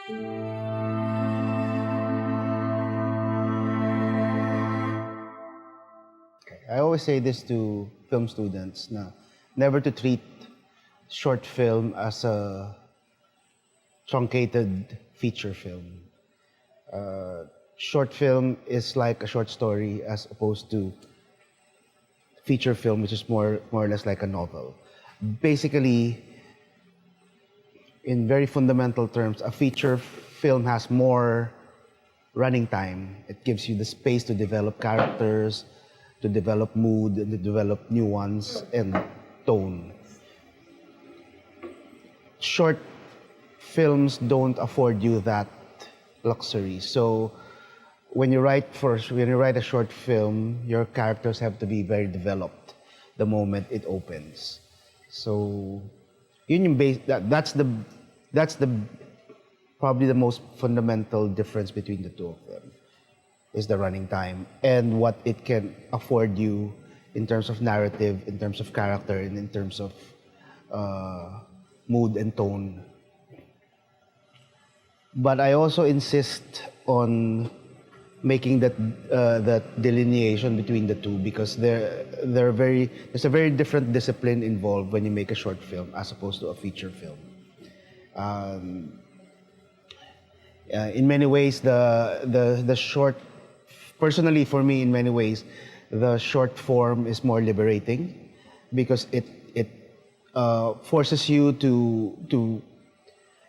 I always say this to film students na never to treat short film as a truncated feature film. Short film is like a short story as opposed to feature film, which is more or less like a novel. Basically, in very fundamental terms, a feature film has more running time. It gives you the space to develop characters, to develop mood, and to develop nuance and tone. Short films don't afford you that luxury. So when you write a short film, your characters have to be very developed the moment it opens. So yun yung that's the probably the most fundamental difference between the two of them is the running time and what it can afford you in terms of narrative, in terms of character, and in terms of mood and tone. But I also insist on making that delineation between the two because there's a very different discipline involved when you make a short film as opposed to a feature film. In many ways, the short, personally for me, in many ways, the short form is more liberating because it forces you to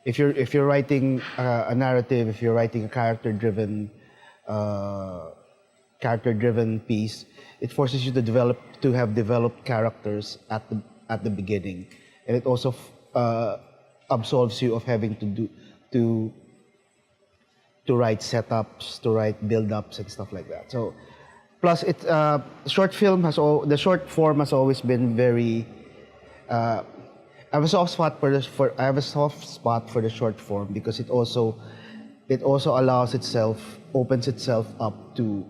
if you're writing a narrative, if you're writing a character-driven piece, it forces you to have developed characters at the beginning, and it also absolves you of having to write setups, to write build-ups and stuff like that. So, plus the short form has always been very. I have a soft spot for the short form because it also opens itself up to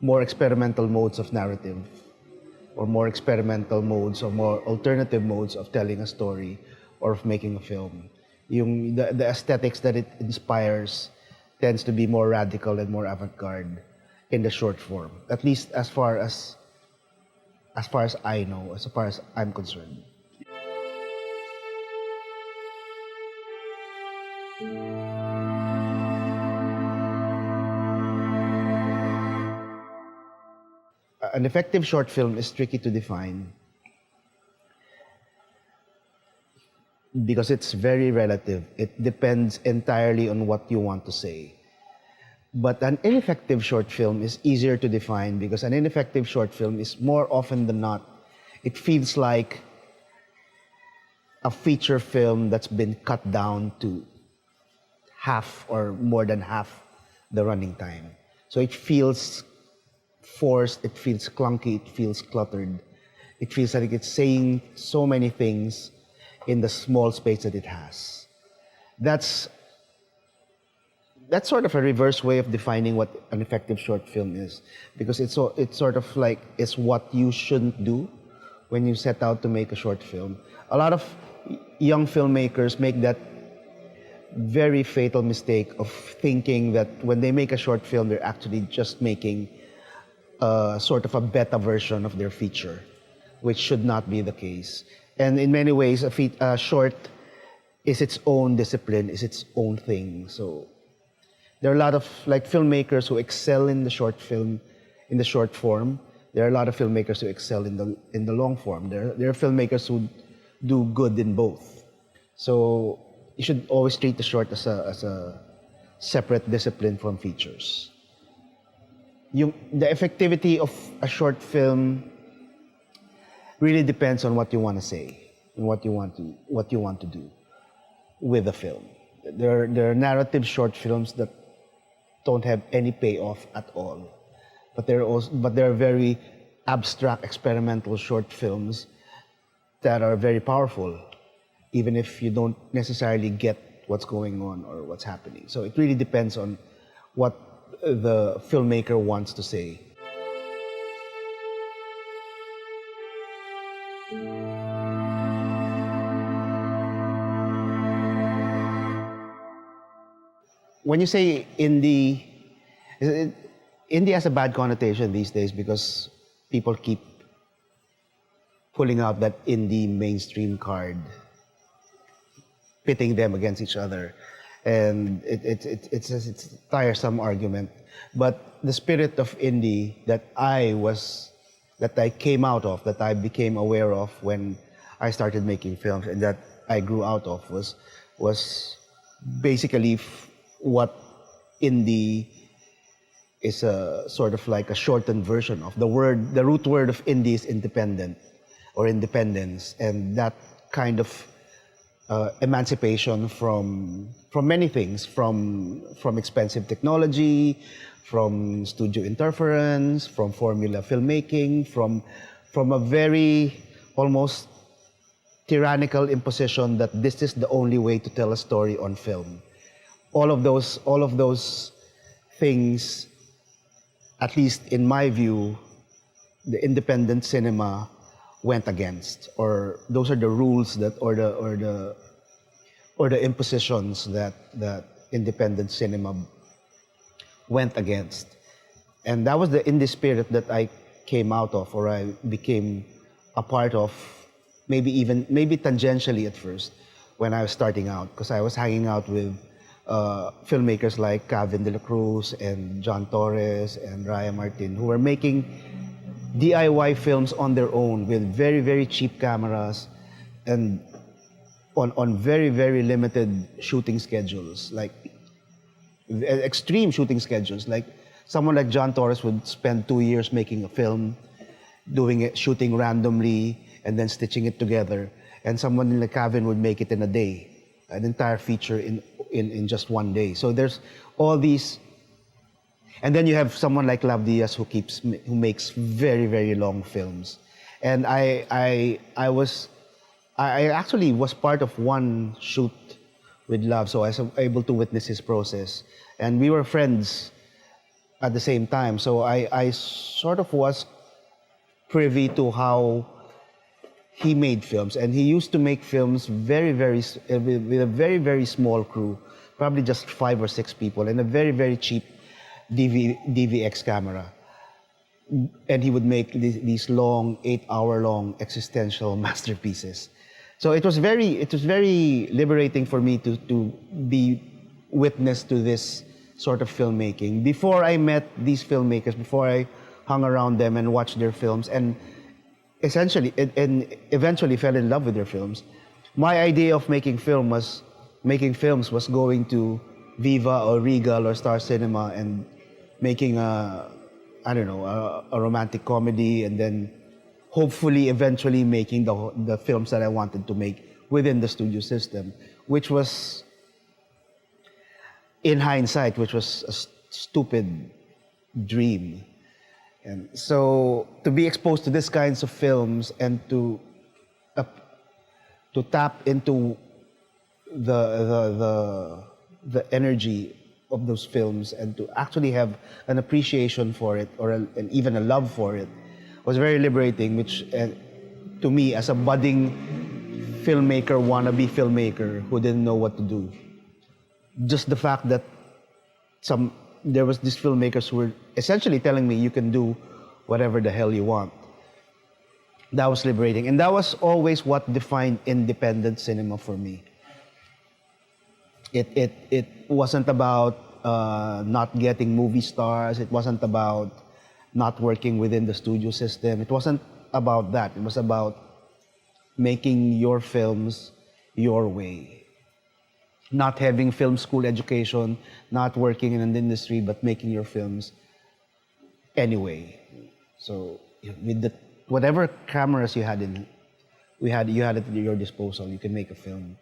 more experimental modes of narrative, or more experimental modes, or more alternative modes of telling a story or of making a film. The aesthetics that it inspires tends to be more radical and more avant-garde in the short form, at least as far as I know, as far as I'm concerned. An effective short film is tricky to define because it's very relative. It depends entirely on what you want to say. But an ineffective short film is easier to define because an ineffective short film is more often than not, it feels like a feature film that's been cut down to half or more than half the running time. So it feels forced, it feels clunky, it feels cluttered. It feels like it's saying so many things in the small space that it has. That's sort of a reverse way of defining what an effective short film is, because it's sort of like it's what you shouldn't do when you set out to make a short film. A lot of young filmmakers make that very fatal mistake of thinking that when they make a short film, they're actually just making sort of a beta version of their feature, which should not be the case. And in many ways, a short is its own discipline, is its own thing. So there are a lot of filmmakers who excel in the short film, in the short form. There are a lot of filmmakers who excel in the long form. There are filmmakers who do good in both. So you should always treat the short as a separate discipline from features. The effectivity of a short film really depends on what you want to say and what you want to do with the film. There are narrative short films that don't have any payoff at all, but there are very abstract experimental short films that are very powerful, even if you don't necessarily get what's going on or what's happening. So it really depends on what the filmmaker wants to say. when you say indie, indie has a bad connotation these days because people keep pulling out that indie mainstream card, pitting them against each other, and it's a tiresome argument. But the spirit of indie that I came out of, that I became aware of when I started making films, and that I grew out of was basically what indie is, a sort of like a shortened version of the word. The root word of indie is independent or independence, and that kind of emancipation from many things, from expensive technology, from studio interference, from formula filmmaking, from a very almost tyrannical imposition that this is the only way to tell a story on film. All of those things, at least in my view, the independent cinema went against, or those are the rules that, or the impositions that independent cinema went against. And that was the indie spirit that I came out of, or I became a part of, maybe tangentially at first, when I was starting out, because I was hanging out with filmmakers like Kevin De La Cruz and John Torres and Raya Martin, who were making DIY films on their own with very, very cheap cameras and on very, very limited shooting schedules, like extreme shooting schedules. Like someone like John Torres would spend 2 years making a film, shooting randomly, and then stitching it together. And someone like Kevin would make it in a day, an entire feature in just 1 day. So there's all these. And then you have someone like Lav Diaz who makes very, very long films. And I actually was part of one shoot with Lav, so I was able to witness his process. And we were friends at the same time, so I sort of was privy to how he made films. And he used to make films very, with a very, very small crew, probably just 5 or 6 people, and a very, very cheap DVX camera. And he would make these long, 8-hour long existential masterpieces. So it was very liberating for me to be witness to this sort of filmmaking. Before I met these filmmakers, before I hung around them and watched their films, and eventually fell in love with their films, my idea of making films was going to Viva or Regal or Star Cinema and making a romantic comedy, and then hopefully eventually making the films that I wanted to make within the studio system, which was, in hindsight, which was a stupid dream. And so to be exposed to these kinds of films and to tap into the energy of those films and to actually have an appreciation for it, or even a love for it, was very liberating, which to me, as a budding wannabe filmmaker who didn't know what to do, just the fact that there was these filmmakers who were essentially telling me you can do whatever the hell you want, that was liberating. And that was always what defined independent cinema for me. It wasn't about not getting movie stars. It wasn't about not working within the studio system. It wasn't about that. It was about making your films your way. Not having film school education, not working in an industry, but making your films anyway. So with whatever cameras you had you had it at your disposal, you can make a film.